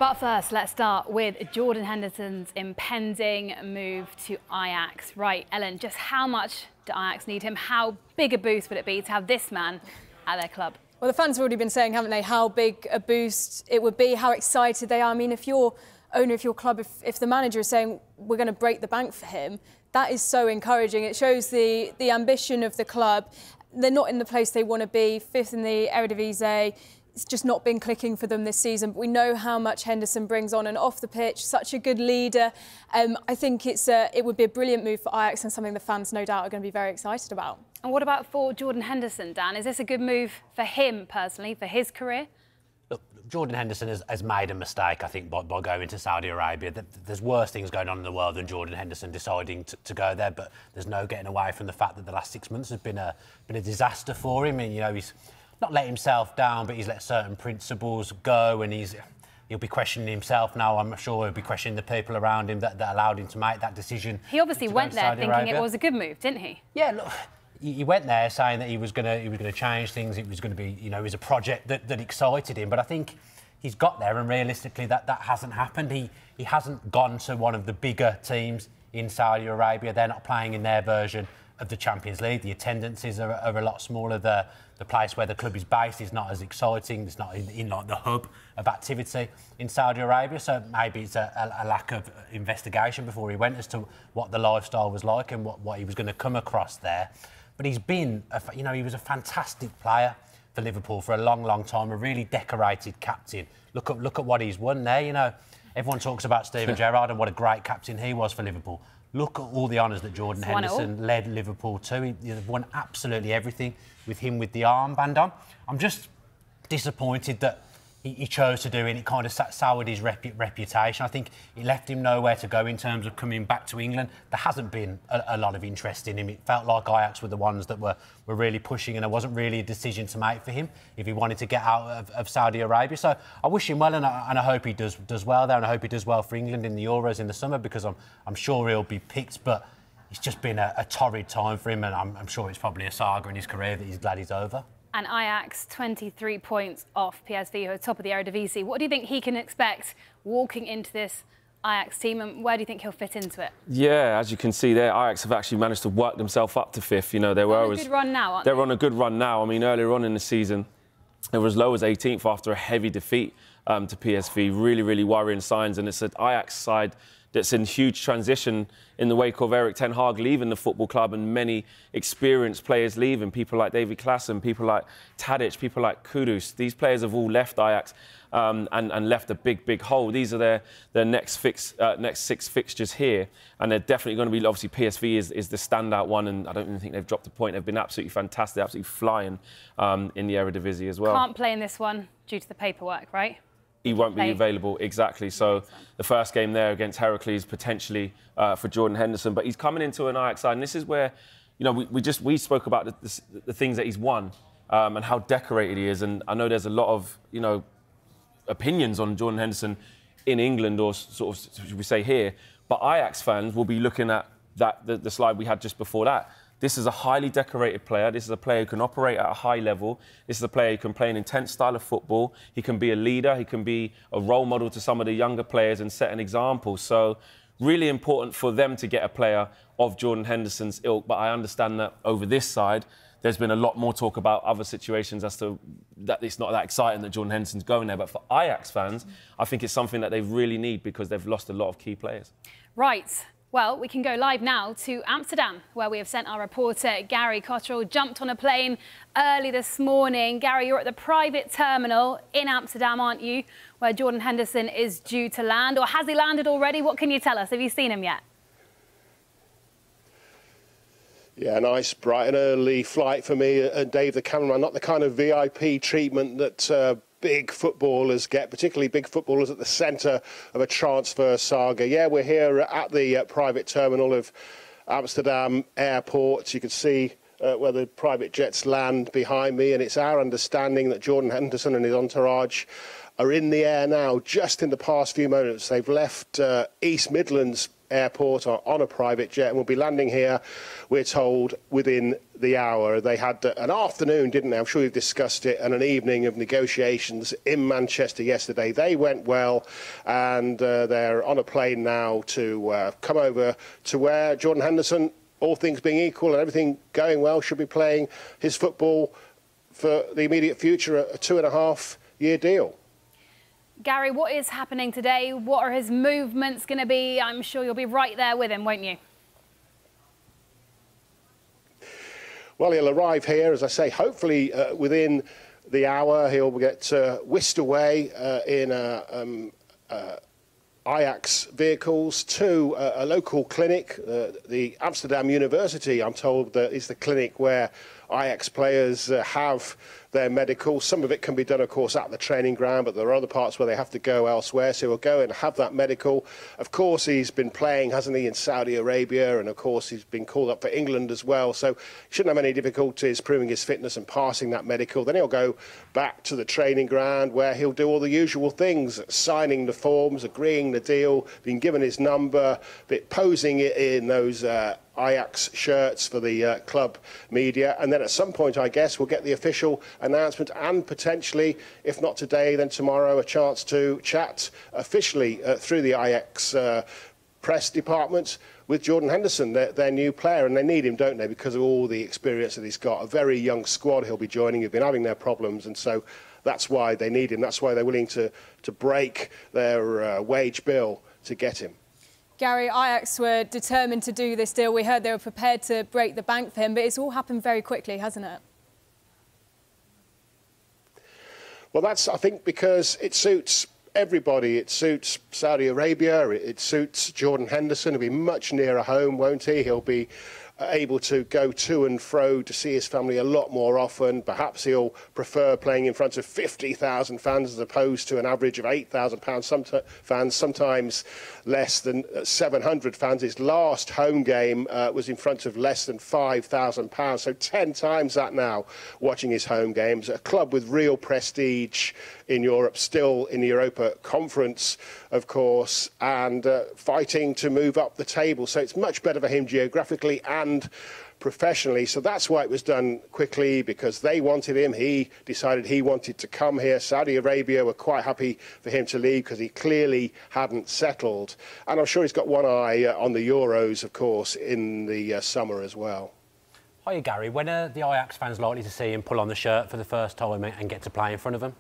But first, let's start with Jordan Henderson's impending move to Ajax. Right, Ellen, just how much do Ajax need him? How big a boost would it be to have this man at their club? Well, the fans have already been saying, haven't they, how big a boost it would be, how excited they are. I mean, if you're owner of your club, if the manager is saying we're going to break the bank for him, that is so encouraging. It shows the ambition of the club. They're not in the place they want to be, fifth in the Eredivisie. It's just not been clicking for them this season. But we know how much Henderson brings on and off the pitch. Such a good leader. I think it would be a brilliant move for Ajax and something the fans no doubt are going to be very excited about. And what about for Jordan Henderson, Dan? Is this a good move for him personally, for his career? Look, Jordan Henderson has made a mistake, I think, by going to Saudi Arabia. There's worse things going on in the world than Jordan Henderson deciding to go there, but there's no getting away from the fact that the last 6 months has been a disaster for him. And, you know, he's not let himself down, but he's let certain principles go, and he'll be questioning himself now. I'm sure he'll be questioning the people around him that allowed him to make that decision. He obviously went there thinking it was a good move, didn't he? Yeah, look, he went there saying that he was going to change things. It was going to be, you know, it was a project that excited him. But I think he's got there, and realistically, that hasn't happened. He hasn't gone to one of the bigger teams in Saudi Arabia. They're not playing in their version of the Champions League. The attendances are a lot smaller. The place where the club is based is not as exciting. It's not in like the hub of activity in Saudi Arabia. So maybe it's a lack of investigation before he went as to what the lifestyle was like and what he was going to come across there. But he's been, he was a fantastic player for Liverpool for a long, long time. A really decorated captain. Look at what he's won there. You know, everyone talks about Steven Gerrard and what a great captain he was for Liverpool. Look at all the honours that Jordan Henderson led Liverpool to. He won absolutely everything with him with the armband on. I'm just disappointed that he chose to do it, and it kind of soured his reputation. I think it left him nowhere to go in terms of coming back to England. There hasn't been a lot of interest in him. It felt like Ajax were the ones that were really pushing, and there wasn't really a decision to make for him if he wanted to get out of Saudi Arabia. So I wish him well, and I hope he does well there, and I hope he does well for England in the Euros in the summer, because I'm sure he'll be picked. But it's just been a torrid time for him, and I'm sure it's probably a saga in his career that he's glad he's over. And Ajax 23 points off PSV, who are top of the Eredivisie. What do you think he can expect walking into this Ajax team, and where do you think he'll fit into it? Yeah, as you can see there, Ajax have actually managed to work themselves up to fifth. You know, they were on a good run now, aren't they? They're on a good run now. I mean, earlier on in the season, they were as low as 18th after a heavy defeat to PSV. Really, really worrying signs, and it's an Ajax side that's in huge transition in the wake of Erik ten Hag leaving the football club and many experienced players leaving, people like David Klaassen, people like Tadic, people like Kudus. These players have all left Ajax and left a big, big hole. These are their next 6 fixtures here, and they're definitely going to be, obviously PSV is the standout one, and I don't even think they've dropped a point. They've been absolutely fantastic, absolutely flying in the Eredivisie as well. Can't play in this one due to the paperwork, right? He won't be available, exactly. So the first game there against Heracles, potentially for Jordan Henderson. But he's coming into an Ajax side, and this is where, you know, we spoke about the things that he's won and how decorated he is. And I know there's a lot of, you know, opinions on Jordan Henderson in England, or sort of, should we say, here. But Ajax fans will be looking at the slide we had just before that. This is a highly decorated player. This is a player who can operate at a high level. This is a player who can play an intense style of football. He can be a leader. He can be a role model to some of the younger players and set an example. So really important for them to get a player of Jordan Henderson's ilk. But I understand that over this side, there's been a lot more talk about other situations as to that it's not that exciting that Jordan Henderson's going there. But for Ajax fans, I think it's something that they really need, because they've lost a lot of key players. Right. Well, we can go live now to Amsterdam, where we have sent our reporter, Gary Cottrell. Jumped on a plane early this morning. Gary, you're at the private terminal in Amsterdam, aren't you, where Jordan Henderson is due to land? Or has he landed already? What can you tell us? Have you seen him yet? Yeah, nice, bright and early flight for me and Dave, the cameraman. Not the kind of VIP treatment that big footballers get, particularly big footballers at the centre of a transfer saga. Yeah, we're here at the private terminal of Amsterdam Airport. You can see where the private jets land behind me, and it's our understanding that Jordan Henderson and his entourage are in the air now. Just in the past few moments, they've left East Midlands airport on a private jet and will be landing here, we're told, within the hour. They had an afternoon, didn't they? I'm sure you've discussed it, and an evening of negotiations in Manchester yesterday. They went well, and they're on a plane now to come over to where Jordan Henderson, all things being equal and everything going well, should be playing his football for the immediate future, a 2.5-year deal. Gary, what is happening today? What are his movements going to be? I'm sure you'll be right there with him, won't you? Well, he'll arrive here, as I say, hopefully within the hour. He'll get whisked away in Ajax vehicles to a local clinic, the Amsterdam University, I'm told, is the clinic where Ajax players have their medical. Some of it can be done, of course, at the training ground, but there are other parts where they have to go elsewhere. So he'll go and have that medical. Of course, he's been playing, hasn't he, in Saudi Arabia, and of course he's been called up for England as well. So shouldn't have any difficulties proving his fitness and passing that medical. Then he'll go back to the training ground where he'll do all the usual things, signing the forms, agreeing the deal, being given his number, posing it in those Ajax shirts for the club media, and then at some point, I guess, we'll get the official announcement and potentially, if not today, then tomorrow, a chance to chat officially through the Ajax press department with Jordan Henderson, their new player, and they need him, don't they, because of all the experience that he's got. A very young squad he'll be joining, who've been having their problems, and so that's why they need him. That's why they're willing to break their wage bill to get him. Gary, Ajax were determined to do this deal. We heard they were prepared to break the bank for him, but it's all happened very quickly, hasn't it? Well, that's, I think, because it suits everybody. It suits Saudi Arabia. It suits Jordan Henderson. He'll be much nearer home, won't he? He'll be able to go to and fro to see his family a lot more often. Perhaps he'll prefer playing in front of 50,000 fans as opposed to an average of 8,000 fans, sometimes less than 700 fans. His last home game was in front of less than 5,000 pounds, so 10 times that now watching his home games. A club with real prestige in Europe, still in the Europa Conference, of course, and fighting to move up the table. So it's much better for him geographically and professionally. So that's why it was done quickly, because they wanted him. He decided he wanted to come here. Saudi Arabia were quite happy for him to leave because he clearly hadn't settled. And I'm sure he's got one eye on the Euros, of course, in the summer as well. Hiya, Gary. When are the Ajax fans likely to see him pull on the shirt for the first time and get to play in front of them?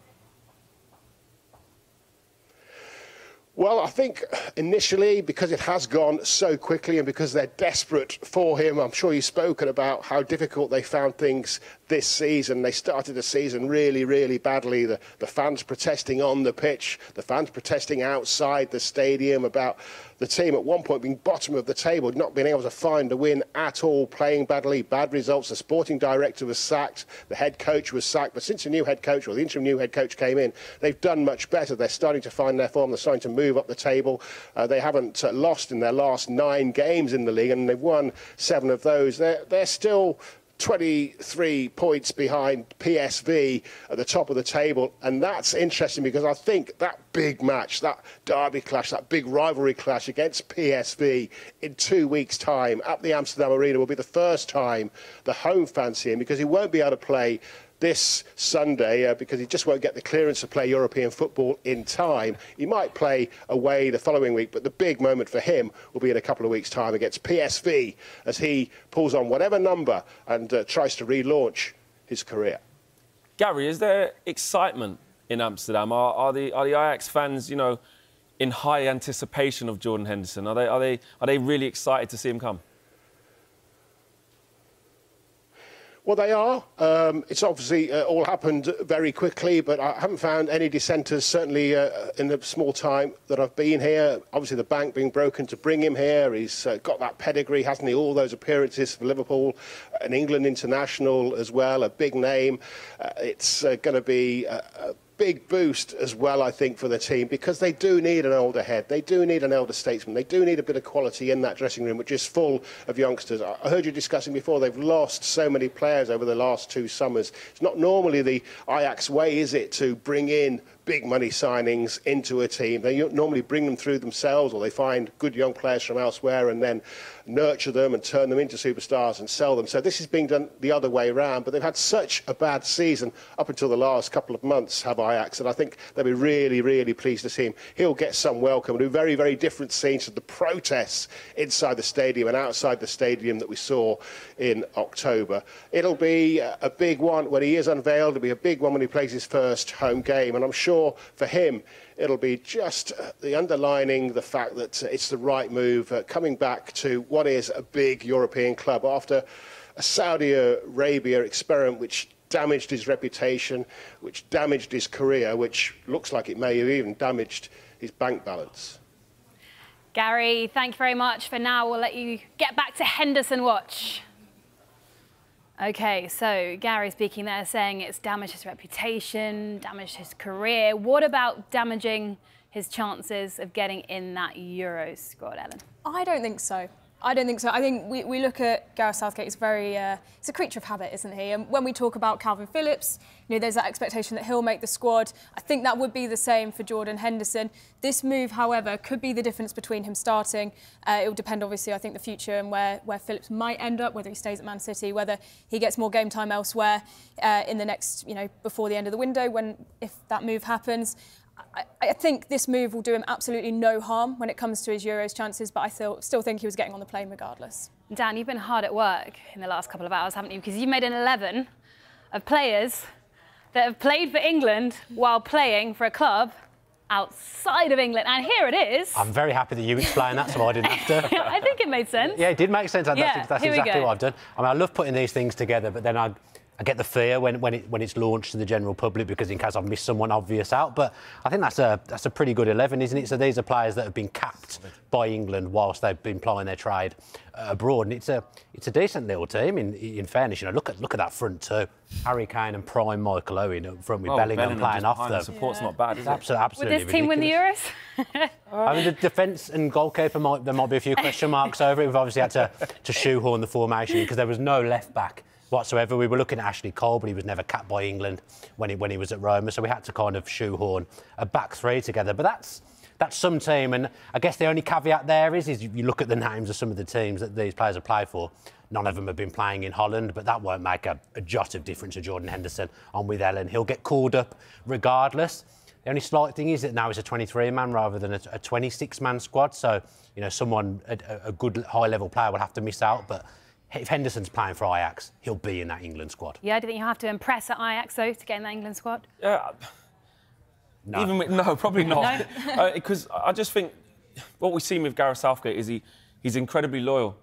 Well, I think initially, because it has gone so quickly and because they're desperate for him, I'm sure you've spoken about how difficult they found things this season. They started the season really, really badly. The fans protesting on the pitch, the fans protesting outside the stadium about the team at one point being bottom of the table, not being able to find a win at all, playing badly, bad results. The sporting director was sacked, the head coach was sacked. But since the new head coach, or the interim new head coach came in, they've done much better. They're starting to find their form. They're starting to move up the table. They haven't lost in their last 9 games in the league, and they've won 7 of those. They're still 23 points behind PSV at the top of the table, and that's interesting because I think that big match, that derby clash, that big rivalry clash against PSV in 2 weeks' time at the Amsterdam Arena will be the first time the home fans see him, because he won't be able to play this Sunday because he just won't get the clearance to play European football in time. He might play away the following week, but the big moment for him will be in a couple of weeks' time against PSV as he pulls on whatever number and tries to relaunch his career. Gary, is there excitement in Amsterdam? Are the Ajax fans, you know, in high anticipation of Jordan Henderson? Are they really excited to see him come? Well, they are. It's obviously all happened very quickly, but I haven't found any dissenters, certainly in the small time that I've been here. Obviously, the bank being broken to bring him here. He's got that pedigree, hasn't he? All those appearances for Liverpool, an England international as well, a big name. It's going to be a big boost as well, I think, for the team, because they do need an older head. They do need an elder statesman. They do need a bit of quality in that dressing room, which is full of youngsters. I heard you discussing before, they've lost so many players over the last 2 summers. It's not normally the Ajax way, is it, to bring in big money signings into a team. They normally bring them through themselves, or they find good young players from elsewhere and then nurture them and turn them into superstars and sell them. So this is being done the other way around, but they've had such a bad season up until the last couple of months, have Ajax, and I think they'll be really, really pleased to see him. He'll get some welcome. It'll be very, very different scenes to the protests inside the stadium and outside the stadium that we saw in October. It'll be a big one when he is unveiled. It'll be a big one when he plays his first home game, and I'm sure for him it'll be just the underlining the fact that it's the right move, coming back to what is a big European club after a Saudi Arabia experiment which damaged his reputation, which damaged his career, which looks like it may have even damaged his bank balance. Gary, thank you very much. For now, we'll let you get back to Henderson watch. OK, so Gary speaking there, saying it's damaged his reputation, damaged his career. What about damaging his chances of getting in that Euro squad, Ellen? I don't think so. I don't think so. I think we look at Gareth Southgate, he's he's a creature of habit, isn't he? And when we talk about Calvin Phillips, you know, there's that expectation that he'll make the squad. I think that would be the same for Jordan Henderson. This move, however, could be the difference between him starting. It will depend, obviously, I think, the future and where Phillips might end up, whether he stays at Man City, whether he gets more game time elsewhere in the next, you know, before the end of the window, if that move happens. I think this move will do him absolutely no harm when it comes to his Euros chances, but I still think he was getting on the plane regardless. Dan, you've been hard at work in the last couple of hours, haven't you? Because you made an 11 of players that have played for England while playing for a club outside of England. And here it is. I'm very happy that you explained that, so I didn't have to. I think it made sense. Yeah, it did make sense. That's exactly what I've done. I mean, I love putting these things together, but then I get the fear when it's launched to the general public, because in case I've missed someone obvious out. But I think that's a pretty good 11, isn't it? So these are players that have been capped by England whilst they've been plying their trade abroad, and it's a decent little team. In fairness, you know, look at that front two: Harry Kane and prime Michael Owen up front with Bellingham playing off them. The support's not bad. Is absolutely. Would this team win the Euros? I mean, the defence and goalkeeper there might be a few question marks over it. We've obviously had to shoehorn the formation because there was no left back whatsoever. We were looking at Ashley Cole, but he was never capped by England when he was at Roma, so we had to kind of shoehorn a back three together. But that's some team, and I guess the only caveat there is you look at the names of some of the teams that these players have played for. None of them have been playing in Holland, but that won't make a jot of difference to Jordan Henderson. On with Ellen, he'll get called up regardless. The only slight thing is that now it's a 23-man rather than a 26-man squad, so you know a good high-level player will have to miss out, but if Henderson's playing for Ajax, he'll be in that England squad. Yeah, do you think you'll have to impress at Ajax, though, to get in that England squad? Yeah. No. No, probably not. No? Because I just think what we've seen with Gareth Southgate is he's incredibly loyal,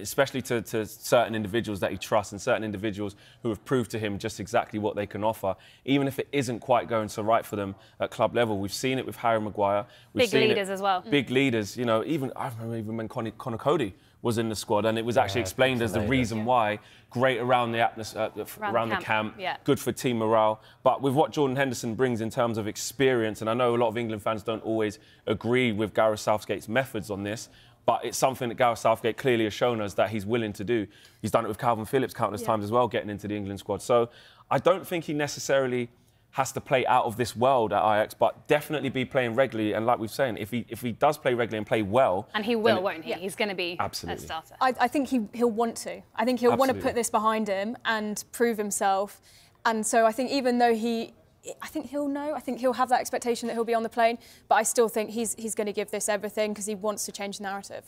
especially to certain individuals that he trusts and certain individuals who have proved to him just exactly what they can offer, even if it isn't quite going so right for them at club level. We've seen it with Harry Maguire. Big leaders as well. Big leaders, you know, I remember when Conor Cody was in the squad, and it was actually explained as the reason why. Great around the atmosphere, around the camp, good for team morale. But with what Jordan Henderson brings in terms of experience, and I know a lot of England fans don't always agree with Gareth Southgate's methods on this, but it's something that Gareth Southgate clearly has shown us that he's willing to do. He's done it with Calvin Phillips countless times as well, getting into the England squad. So I don't think he necessarily has to play out of this world at Ajax, but definitely be playing regularly. And like we've said, if he does play regularly and play well... And he will, won't he? Yeah. He's going to be a starter. I think he'll want to. I think he'll want to put this behind him and prove himself. And so I think even though I think he'll know. I think he'll have that expectation that he'll be on the plane. But I still think he's going to give this everything because he wants to change the narrative.